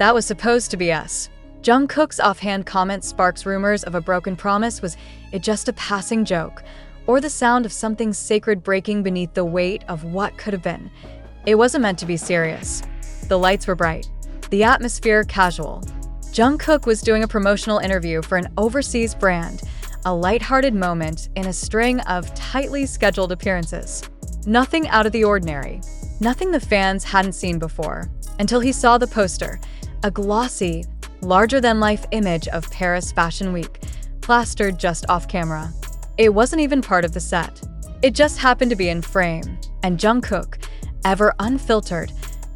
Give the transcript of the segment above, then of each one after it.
That was supposed to be us. Jungkook's offhand comment sparks rumors of a broken promise. Was it just a passing joke, or the sound of something sacred breaking beneath the weight of what could have been? It wasn't meant to be serious. The lights were bright, the atmosphere casual. Jungkook was doing a promotional interview for an overseas brand, a lighthearted moment in a string of tightly scheduled appearances. Nothing out of the ordinary, nothing the fans hadn't seen before, until he saw the poster, a glossy, larger-than-life image of Paris Fashion Week, plastered just off camera. It wasn't even part of the set. It just happened to be in frame, and Jungkook, ever unfiltered,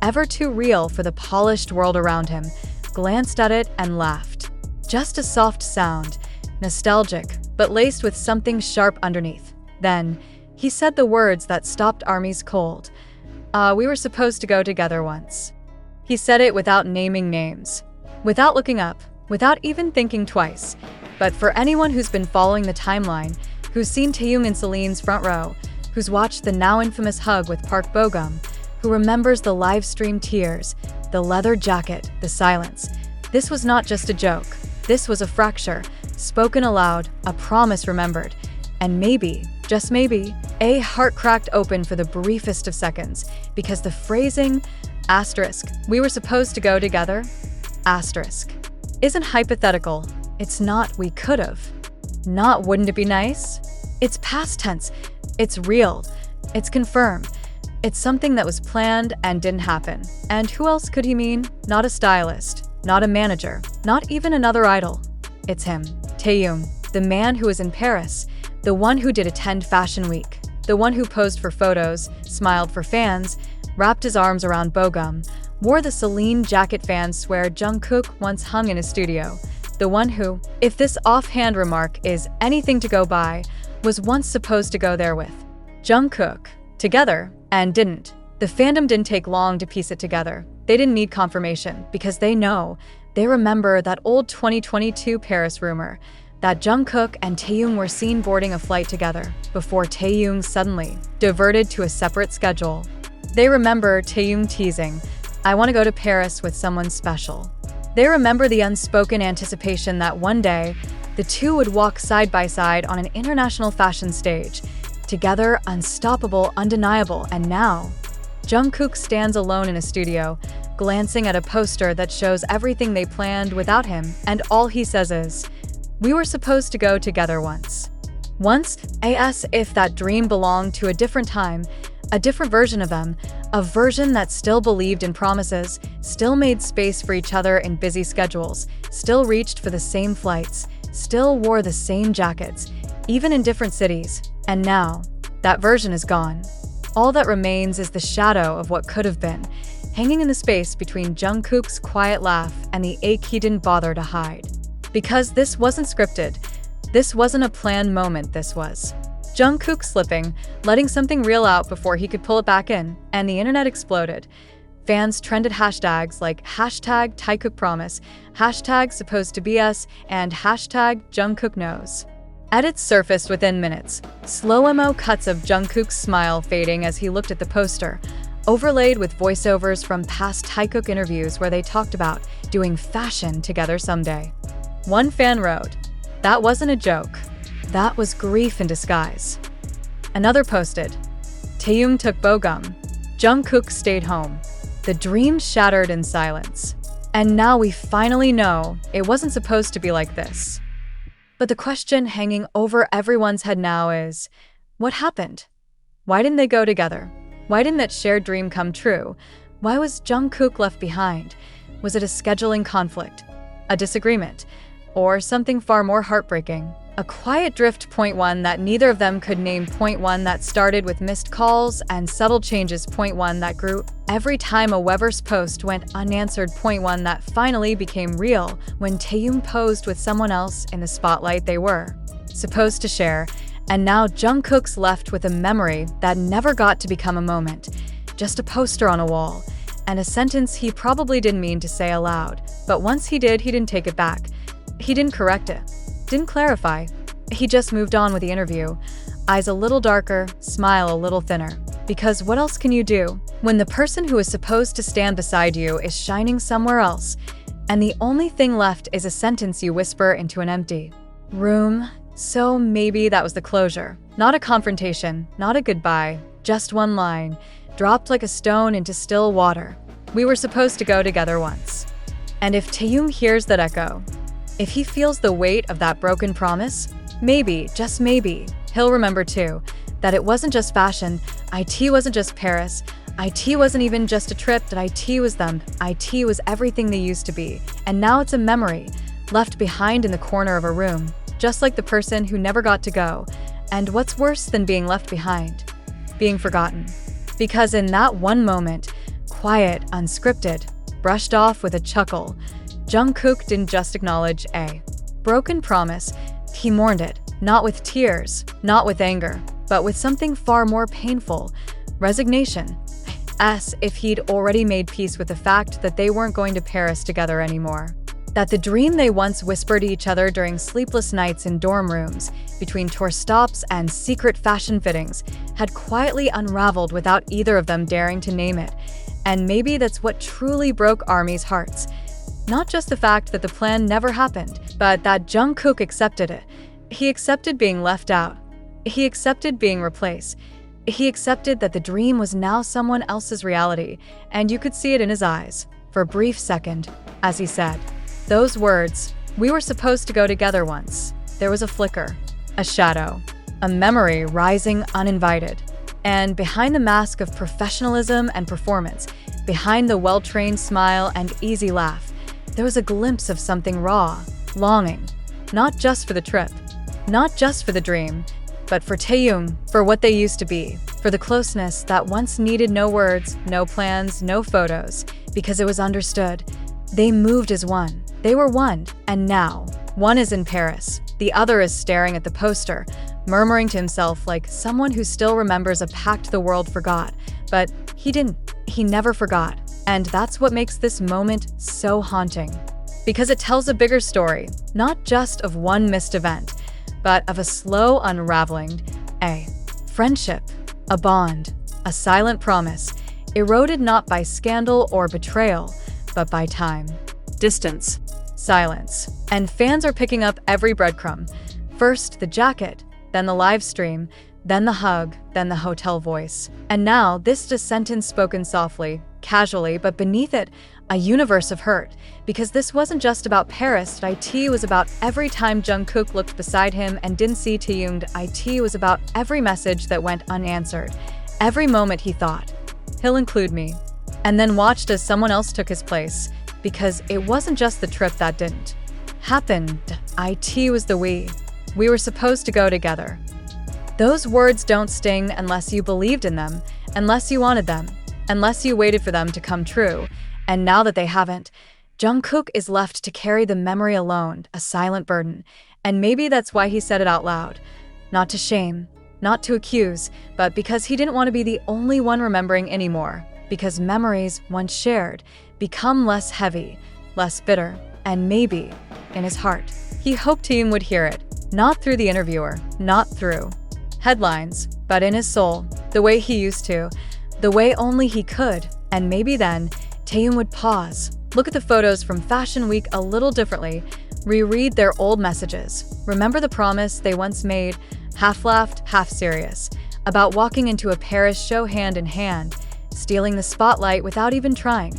ever too real for the polished world around him, glanced at it and laughed. Just a soft sound, nostalgic, but laced with something sharp underneath. Then, he said the words that stopped armies cold. We were supposed to go together once. He said it without naming names, without looking up, without even thinking twice. But for anyone who's been following the timeline, who's seen Taehyung in Celine's front row, who's watched the now infamous hug with Park Bo-gum, who remembers the live stream tears, the leather jacket, the silence, this was not just a joke. This was a fracture, spoken aloud, a promise remembered, and maybe, just maybe, a heart cracked open for the briefest of seconds, because the phrasing, asterisk, we were supposed to go together, asterisk, isn't hypothetical. It's not we could've. Not wouldn't it be nice? It's past tense. It's real. It's confirmed. It's something that was planned and didn't happen. And who else could he mean? Not a stylist, not a manager, not even another idol. It's him, Taehyung, the man who was in Paris, the one who did attend Fashion Week, the one who posed for photos, smiled for fans, wrapped his arms around Bo-gum, wore the Celine jacket fans swear Jungkook once hung in his studio, the one who, if this offhand remark is anything to go by, was once supposed to go there with Jungkook, together, and didn't. The fandom didn't take long to piece it together. They didn't need confirmation, because they know, they remember that old 2022 Paris rumor, that Jungkook and Taehyung were seen boarding a flight together, before Taehyung suddenly diverted to a separate schedule. They remember Taehyung teasing, I want to go to Paris with someone special. They remember the unspoken anticipation that one day, the two would walk side by side on an international fashion stage, together, unstoppable, undeniable, and now, Jungkook stands alone in a studio, glancing at a poster that shows everything they planned without him, and all he says is, we were supposed to go together once. Once, as if that dream belonged to a different time, a different version of them, a version that still believed in promises, still made space for each other in busy schedules, still reached for the same flights, still wore the same jackets, even in different cities. And now, that version is gone. All that remains is the shadow of what could have been, hanging in the space between Jungkook's quiet laugh and the ache he didn't bother to hide. Because this wasn't scripted. This wasn't a planned moment, this was Jungkook slipping, letting something real out before he could pull it back in, and the internet exploded. Fans trended hashtags like hashtag Taekook promise, hashtag supposed to be us, and hashtag Jungkook knows. Edits surfaced within minutes, slow-mo cuts of Jungkook's smile fading as he looked at the poster, overlaid with voiceovers from past Taekook interviews where they talked about doing fashion together someday. One fan wrote, that wasn't a joke. That was grief in disguise. Another posted, Taehyung took Bo-gum. Jungkook stayed home. The dream shattered in silence. And now we finally know it wasn't supposed to be like this. But the question hanging over everyone's head now is, what happened? Why didn't they go together? Why didn't that shared dream come true? Why was Jungkook left behind? Was it a scheduling conflict? A disagreement? Or something far more heartbreaking? A quiet drift, point one, that neither of them could name, point one, that started with missed calls and subtle changes, point one, that grew every time a Weverse post went unanswered, point one, that finally became real when Taehyung posed with someone else in the spotlight they were supposed to share. And now Jungkook's left with a memory that never got to become a moment, just a poster on a wall, and a sentence he probably didn't mean to say aloud. But once he did, he didn't take it back. He didn't correct it. Didn't clarify. He just moved on with the interview, eyes a little darker, smile a little thinner, Because what else can you do when the person who is supposed to stand beside you is shining somewhere else, and the only thing left is a sentence you whisper into an empty room? So maybe that was the closure. Not a confrontation, not a goodbye, just one line, dropped like a stone into still water. We were supposed to go together once. And if Taeyong hears that echo, if he feels the weight of that broken promise, maybe, just maybe, he'll remember too, that it wasn't just fashion, IT wasn't just Paris, IT wasn't even just a trip, that IT was them, IT was everything they used to be. And now it's a memory, left behind in the corner of a room, just like the person who never got to go. And what's worse than being left behind? Being forgotten. Because in that one moment, quiet, unscripted, brushed off with a chuckle, Jungkook didn't just acknowledge a broken promise, he mourned it, not with tears, not with anger, but with something far more painful, resignation. As if he'd already made peace with the fact that they weren't going to Paris together anymore. That the dream they once whispered to each other during sleepless nights in dorm rooms, between tour stops and secret fashion fittings, had quietly unraveled without either of them daring to name it. And maybe that's what truly broke ARMY's hearts. Not just the fact that the plan never happened, but that Jungkook accepted it. He accepted being left out. He accepted being replaced. He accepted that the dream was now someone else's reality, and you could see it in his eyes, for a brief second, as he said those words, "We were supposed to go together once." There was a flicker, a shadow, a memory rising uninvited. And behind the mask of professionalism and performance, behind the well-trained smile and easy laugh, there was a glimpse of something raw, longing, not just for the trip, not just for the dream, but for Taeyong, for what they used to be, for the closeness that once needed no words, no plans, no photos, because it was understood. They moved as one. They were one, and now, one is in Paris, the other is staring at the poster, murmuring to himself like someone who still remembers a pact the world forgot. But he didn't. He never forgot. And that's what makes this moment so haunting. Because it tells a bigger story, not just of one missed event, but of a slow unraveling, a friendship, a bond, a silent promise, eroded not by scandal or betrayal, but by time, distance, silence. And fans are picking up every breadcrumb. First the jacket, then the live stream, then the hug, then the hotel voice. And now this just sentence spoken softly, casually, but beneath it, a universe of hurt. Because this wasn't just about Paris, IT was about every time Jungkook looked beside him and didn't see Taeyong. IT was about every message that went unanswered. Every moment he thought, he'll include me. And then watched as someone else took his place. Because it wasn't just the trip that didn't happen. IT was the we. We were supposed to go together. Those words don't sting unless you believed in them, unless you wanted them, unless you waited for them to come true. And now that they haven't, Jungkook is left to carry the memory alone, a silent burden. And maybe that's why he said it out loud. Not to shame, not to accuse, but because he didn't want to be the only one remembering anymore. Because memories, once shared, become less heavy, less bitter, and maybe, in his heart, he hoped Taeyong would hear it. Not through the interviewer, not through headlines, but in his soul, the way he used to, the way only he could. And maybe then, Taeyong would pause, look at the photos from Fashion Week a little differently, reread their old messages, remember the promise they once made, half laughed, half serious, about walking into a Paris show hand in hand, stealing the spotlight without even trying.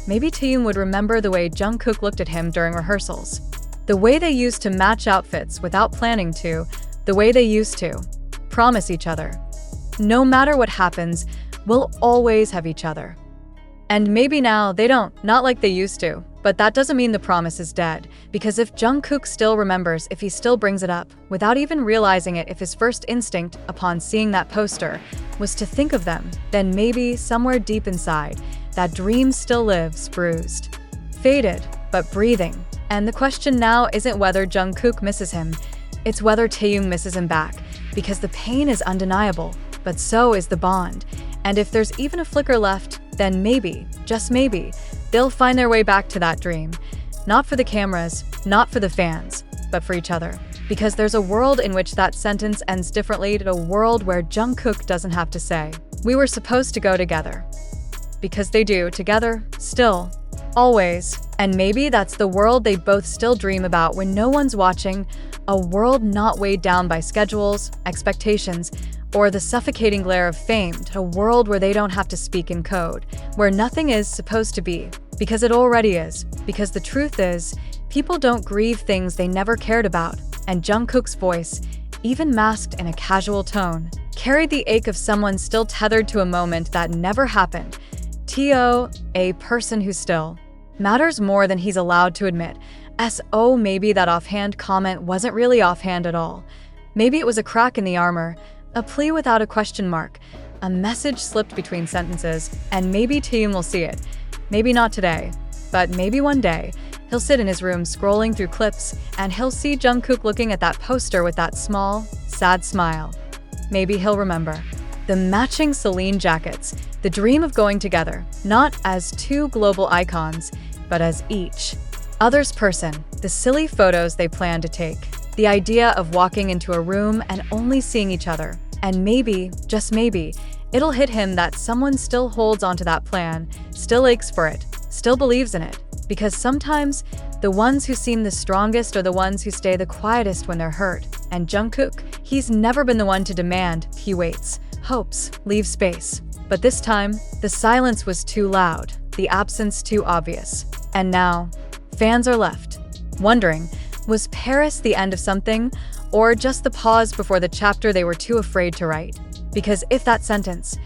Maybe Taeyong would remember the way Jungkook looked at him during rehearsals, the way they used to match outfits without planning to, the way they used to promise each other. No matter what happens, we'll always have each other. And maybe now they don't, not like they used to, but that doesn't mean the promise is dead. Because if Jungkook still remembers, if he still brings it up, without even realizing it, if his first instinct upon seeing that poster was to think of them, then maybe somewhere deep inside, that dream still lives, bruised, faded, but breathing. And the question now isn't whether Jungkook misses him, it's whether Taeyong misses him back. Because the pain is undeniable, but so is the bond. And if there's even a flicker left, then maybe, just maybe, they'll find their way back to that dream. Not for the cameras, not for the fans, but for each other. Because there's a world in which that sentence ends differently, to a world where Jungkook doesn't have to say, We were supposed to go together. Because they do, together, still, always. And maybe that's the world they both still dream about when no one's watching, a world not weighed down by schedules, expectations, or the suffocating glare of fame, a world where they don't have to speak in code, where nothing is supposed to be, because it already is. Because the truth is, people don't grieve things they never cared about, and Jungkook's voice, even masked in a casual tone, carried the ache of someone still tethered to a moment that never happened. T.O., a person who still matters more than he's allowed to admit. S.O. maybe that offhand comment wasn't really offhand at all. Maybe it was a crack in the armor, a plea without a question mark, a message slipped between sentences, and maybe Taeyong will see it. Maybe not today, but maybe one day. He'll sit in his room scrolling through clips, and he'll see Jungkook looking at that poster with that small, sad smile. Maybe he'll remember. The matching Celine jackets, the dream of going together, not as two global icons, but as each other's person, the silly photos they plan to take, the idea of walking into a room and only seeing each other. And maybe, just maybe, it'll hit him that someone still holds onto that plan, still aches for it, still believes in it. Because sometimes, the ones who seem the strongest are the ones who stay the quietest when they're hurt. And Jungkook, he's never been the one to demand. He waits, hopes, leaves space. But this time, the silence was too loud, the absence too obvious. And now, fans are left, wondering, was Paris the end of something, or just the pause before the chapter they were too afraid to write? Because if that sentence,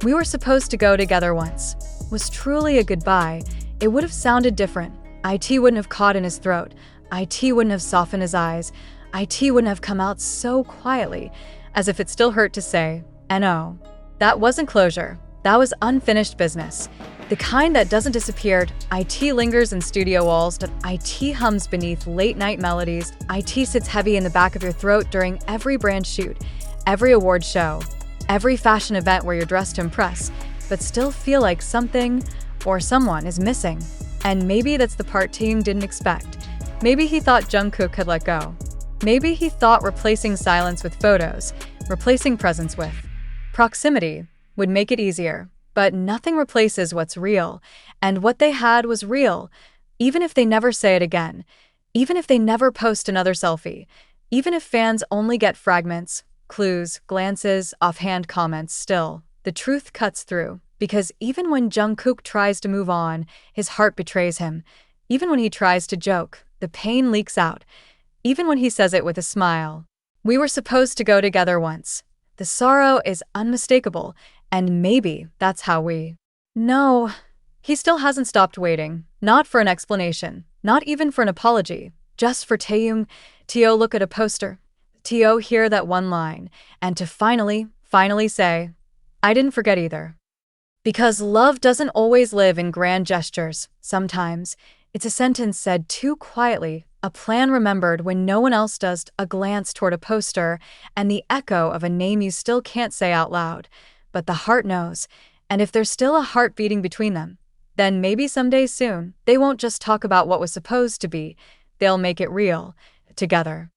"We were supposed to go together once," was truly a goodbye, it would have sounded different. IT wouldn't have caught in his throat. IT wouldn't have softened his eyes. IT wouldn't have come out so quietly, as if it still hurt to say, "No." That wasn't closure. That was unfinished business. The kind that doesn't disappear. IT lingers in studio walls, but IT hums beneath late-night melodies. IT sits heavy in the back of your throat during every brand shoot, every award show, every fashion event where you're dressed to impress, but still feel like something or someone is missing. And maybe that's the part Taeyong didn't expect. Maybe he thought Jungkook had let go. Maybe he thought replacing silence with photos, replacing presence with proximity, would make it easier. But nothing replaces what's real, and what they had was real, even if they never say it again, even if they never post another selfie, even if fans only get fragments, clues, glances, offhand comments. Still, the truth cuts through, because even when Jungkook tries to move on, his heart betrays him. Even when he tries to joke, the pain leaks out. Even when he says it with a smile. We were supposed to go together once. The sorrow is unmistakable, and maybe that's how we know. He still hasn't stopped waiting, not for an explanation, not even for an apology, just for Taeyong. T.O. look at a poster. T.O. hear that one line, and to finally say, "I didn't forget either." Because love doesn't always live in grand gestures. Sometimes, it's a sentence said too quietly, a plan remembered when no one else does, a glance toward a poster, and the echo of a name you still can't say out loud. But the heart knows, and if there's still a heart beating between them, then maybe someday soon, they won't just talk about what was supposed to be, they'll make it real, together.